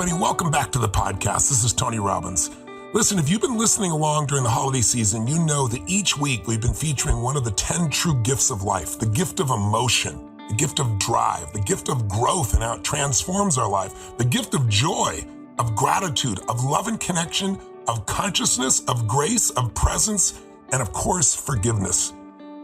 everybody. Welcome back to the podcast. This is Tony Robbins. Listen, if you've been listening along during the holiday season, you know that each week we've been featuring one of the 10 true gifts of life, the gift of emotion, the gift of drive, the gift of growth and how it transforms our life, the gift of joy, of gratitude, of love and connection, of consciousness, of grace, of presence, and of course, forgiveness.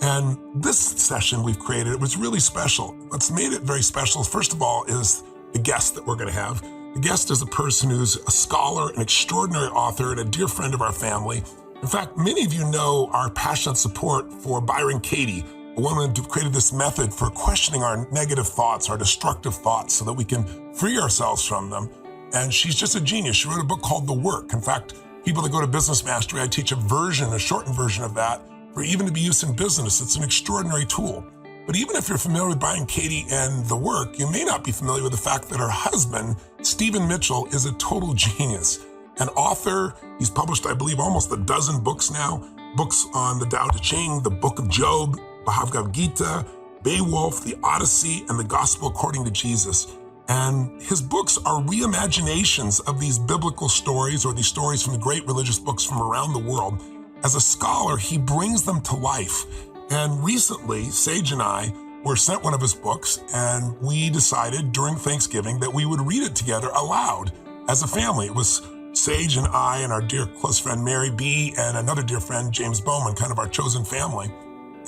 And this session we've created, it was really special. What's made it very special, first of all, is the guest that we're going to have. The guest is a person who's a scholar, an extraordinary author, and a dear friend of our family. In fact, many of you know our passionate support for Byron Katie, a woman who created this method for questioning our negative thoughts, our destructive thoughts, so that we can free ourselves from them. And she's just a genius. She wrote a book called The Work. In fact, people that go to Business Mastery, I teach a shortened version of that, for even to be used in business. It's an extraordinary tool. But even if you're familiar with Byron Katie and The Work, you may not be familiar with the fact that her husband, Stephen Mitchell, is a total genius. An author, he's published, I believe, almost a dozen books now. Books on the Tao Te Ching, the Book of Job, Bhagavad Gita, Beowulf, the Odyssey, and the Gospel According to Jesus. And his books are reimaginations of these biblical stories or these stories from the great religious books from around the world. As a scholar, he brings them to life. And recently, Sage and I were sent one of his books, and we decided during Thanksgiving that we would read it together aloud as a family. It was Sage and I and our dear close friend Mary B. and another dear friend, James Bowman, kind of our chosen family.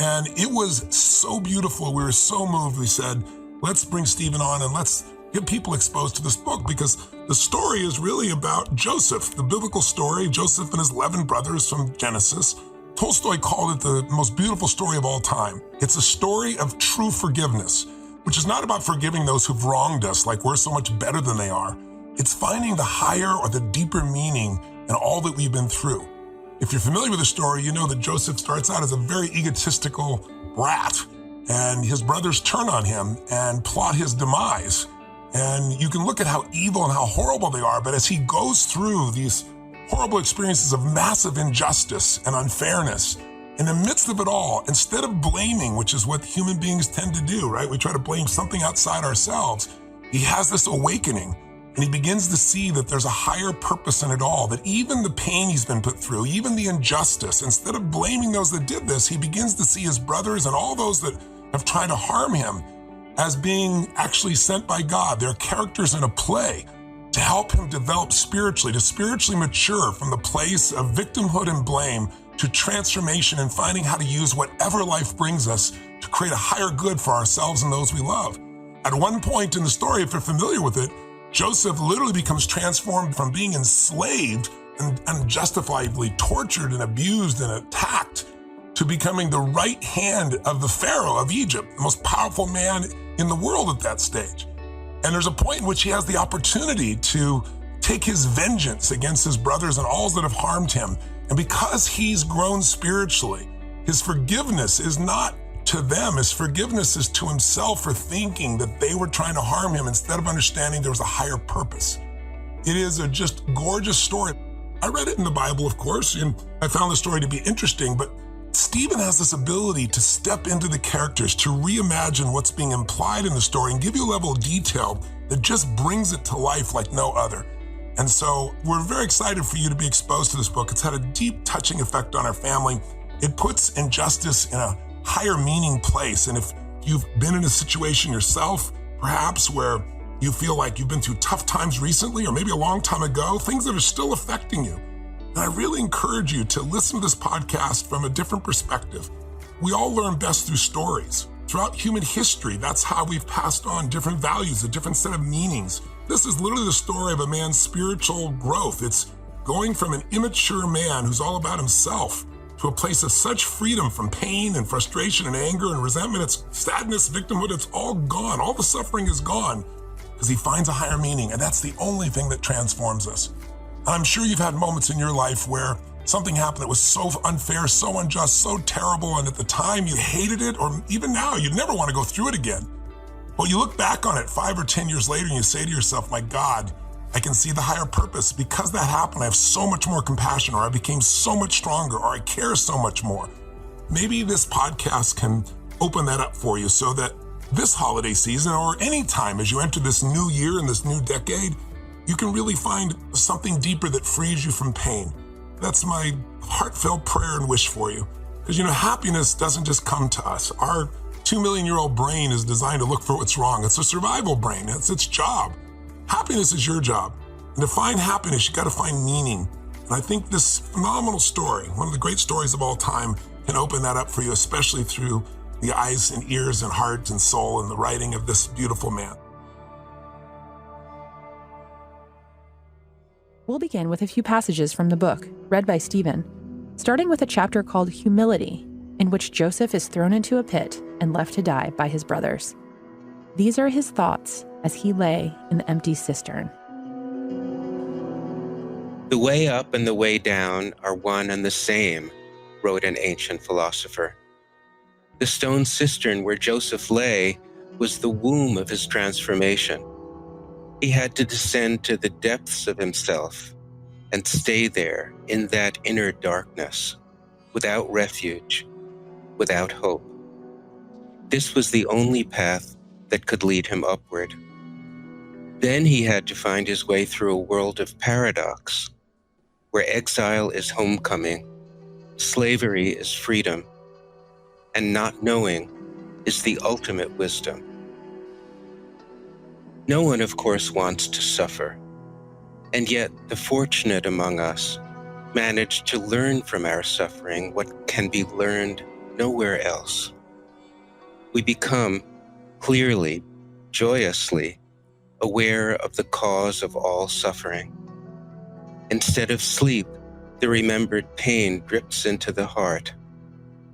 And it was so beautiful. We were so moved. We said, let's bring Stephen on and let's get people exposed to this book, because the story is really about Joseph, the biblical story, Joseph and his 11 brothers from Genesis. Tolstoy called it the most beautiful story of all time. It's a story of true forgiveness, which is not about forgiving those who've wronged us like we're so much better than they are. It's finding the higher or the deeper meaning in all that we've been through. If you're familiar with the story, you know that Joseph starts out as a very egotistical brat, and his brothers turn on him and plot his demise. And you can look at how evil and how horrible they are, but as he goes through these horrible experiences of massive injustice and unfairness, in the midst of it all, instead of blaming, which is what human beings tend to do, right? We try to blame something outside ourselves. He has this awakening, and he begins to see that there's a higher purpose in it all, that even the pain he's been put through, even the injustice, instead of blaming those that did this, he begins to see his brothers and all those that have tried to harm him as being actually sent by God. They're characters in a play to help him develop spiritually, to spiritually mature from the place of victimhood and blame to transformation and finding how to use whatever life brings us to create a higher good for ourselves and those we love. At one point in the story, if you're familiar with it, Joseph literally becomes transformed from being enslaved and unjustifiably tortured and abused and attacked to becoming the right hand of the Pharaoh of Egypt, the most powerful man in the world at that stage. And there's a point in which he has the opportunity to take his vengeance against his brothers and all that have harmed him. And because he's grown spiritually, his forgiveness is not to them. His forgiveness is to himself for thinking that they were trying to harm him instead of understanding there was a higher purpose. It is a just gorgeous story. I read it in the Bible, of course, and I found the story to be interesting, but Stephen has this ability to step into the characters, to reimagine what's being implied in the story and give you a level of detail that just brings it to life like no other. And so we're very excited for you to be exposed to this book. It's had a deep, touching effect on our family. It puts injustice in a higher meaning place. And if you've been in a situation yourself, perhaps where you feel like you've been through tough times recently, or maybe a long time ago, things that are still affecting you, and I really encourage you to listen to this podcast from a different perspective. We all learn best through stories. Throughout human history, that's how we've passed on different values, a different set of meanings. This is literally the story of a man's spiritual growth. It's going from an immature man who's all about himself to a place of such freedom from pain and frustration and anger and resentment. It's sadness, victimhood, it's all gone. All the suffering is gone because he finds a higher meaning, and that's the only thing that transforms us. I'm sure you've had moments in your life where something happened that was so unfair, so unjust, so terrible, and at the time you hated it, or even now, you'd never want to go through it again. Well, you look back on it 5 or 10 years later and you say to yourself, my God, I can see the higher purpose. Because that happened, I have so much more compassion, or I became so much stronger, or I care so much more. Maybe this podcast can open that up for you so that this holiday season, or any time as you enter this new year and this new decade, you can really find something deeper that frees you from pain. That's my heartfelt prayer and wish for you. Because, happiness doesn't just come to us. Our 2 million-year-old brain is designed to look for what's wrong. It's a survival brain. It's its job. Happiness is your job. And to find happiness, you got to find meaning. And I think this phenomenal story, one of the great stories of all time, can open that up for you, especially through the eyes and ears and heart and soul and the writing of this beautiful man. We'll begin with a few passages from the book, read by Stephen, starting with a chapter called Humility, in which Joseph is thrown into a pit and left to die by his brothers. These are his thoughts as he lay in the empty cistern. The way up and the way down are one and the same, wrote an ancient philosopher. The stone cistern where Joseph lay was the womb of his transformation. He had to descend to the depths of himself and stay there in that inner darkness, without refuge, without hope. This was the only path that could lead him upward. Then he had to find his way through a world of paradox, where exile is homecoming, slavery is freedom, and not knowing is the ultimate wisdom. No one, of course, wants to suffer, and yet the fortunate among us manage to learn from our suffering what can be learned nowhere else. We become clearly, joyously aware of the cause of all suffering. Instead of sleep, the remembered pain drips into the heart,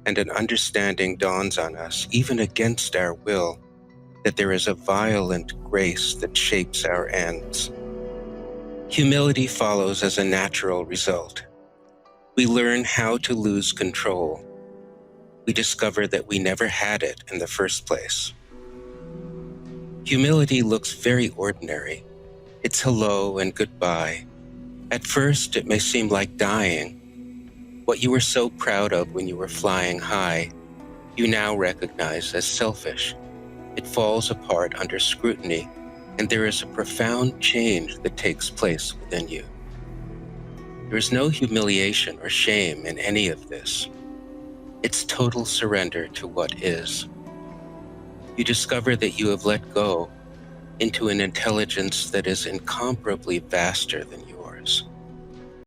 and an understanding dawns on us, even against our will, that there is a violent grace that shapes our ends. Humility follows as a natural result. We learn how to lose control. We discover that we never had it in the first place. Humility looks very ordinary. It's hello and goodbye. At first, it may seem like dying. What you were so proud of when you were flying high, you now recognize as selfish. It falls apart under scrutiny, and there is a profound change that takes place within you. There is no humiliation or shame in any of this. It's total surrender to what is. You discover that you have let go into an intelligence that is incomparably vaster than you